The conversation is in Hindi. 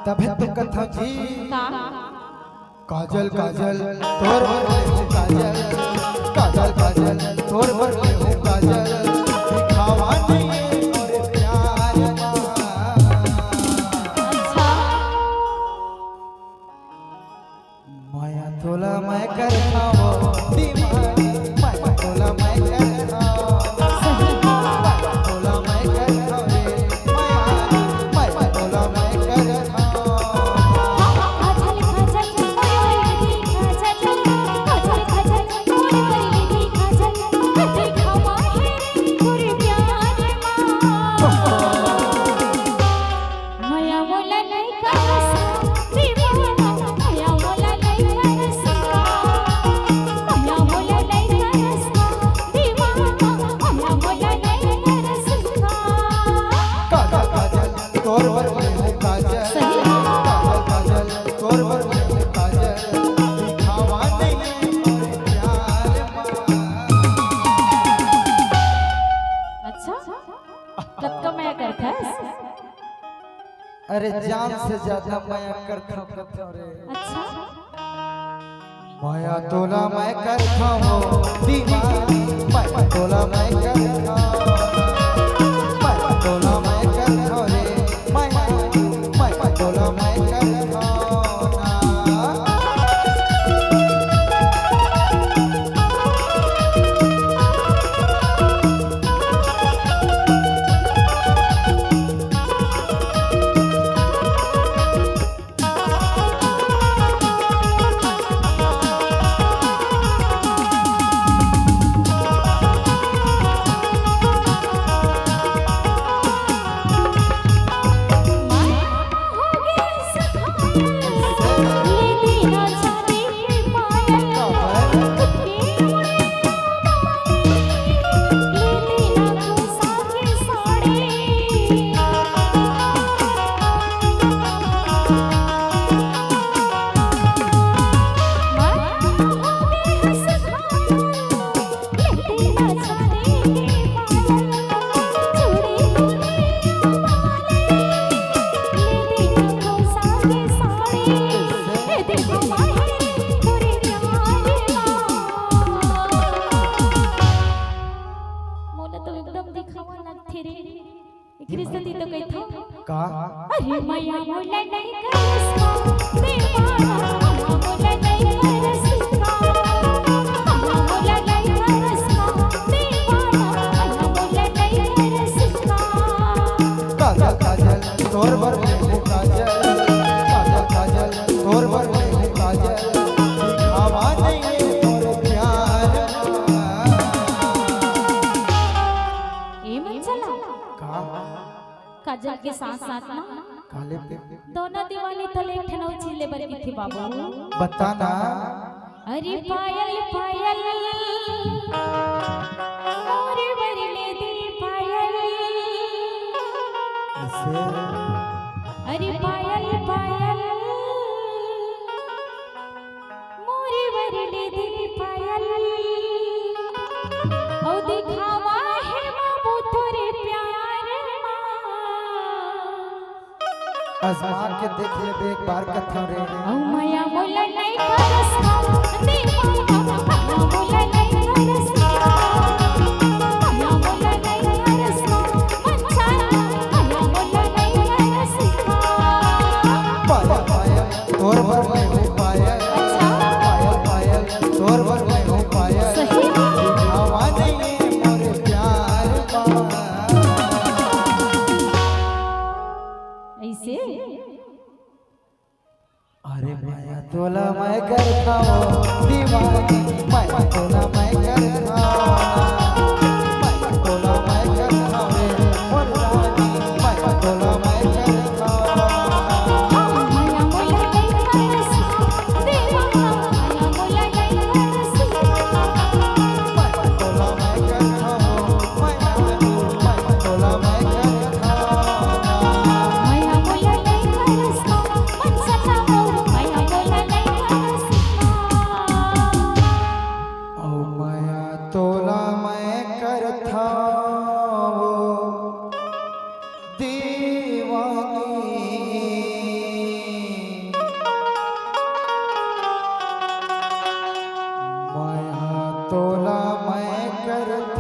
तबे तो कथा जी का काजल काजल तोर भर ले काजल काजल काजल तोर भर ले काजल दिखावा नहीं और प्यार अच्छा माया तोला मैं करता वो दीवानी माया तोला मैं करता सही माया तोला मैं करता रे माया माया तोला मैं करता तोर भर ले काजल काजल काजल तोर भर ले काजल दिखावा नहीं और प्यार अच्छा कब तो मैं करता है अरे जान से ज्यादा माया करता रे अच्छा माया तोला मैं करता हूँ दीवानी माया तोला मैं करता माया तोला मैं करता रे माया माया तोला मैं करता का अरे मैया मोला नहीं करसका दीवाना मोला नहीं करसका मोला नहीं करसका दीवाना मोला नहीं करसका काजल काजल तोर भर ले काजल काजल काजल तोर भर ले काजल दिखावा नहीं और प्यार ए मन चला का काजल के साथ साथ ना काले पे दोनों दिवाली तले ठनौ चिल्ले बर की थी बाबू बताना अरे पायल पायल मोरे बरले दिल पायल इसे अरे पायल पायल मोरे बरले दिल पायल ओ दिखावा है बाबू तोरे प्यार आजमा के देख ले एक बार कथा रे औ माया मोला नहीं करसका दीवाना मोला नहीं करसका माया मोला नहीं करसका मनसाना माया मोला नहीं करसका पायल पायल तोर भर ले पायल अच्छा पायल पायल तोर भर ले पायल सही दिखावा नहीं मोर प्यार ऐसे अरे माया तोला मैं करता हूँ दीवानी माया तोला मैं करता माया तोला मैं करता रे मोर रानी माया तोला मैं करता माया मोला नहीं करसका दीवाना माया मोला नहीं करसका माया तोला मैं करता हूँ माया तोला मैं करता माया मोला नहीं करसका मनसना माया मोला नहीं करसका ओ माया तोला मैं करता हूँ दीवानी तोला मैं करता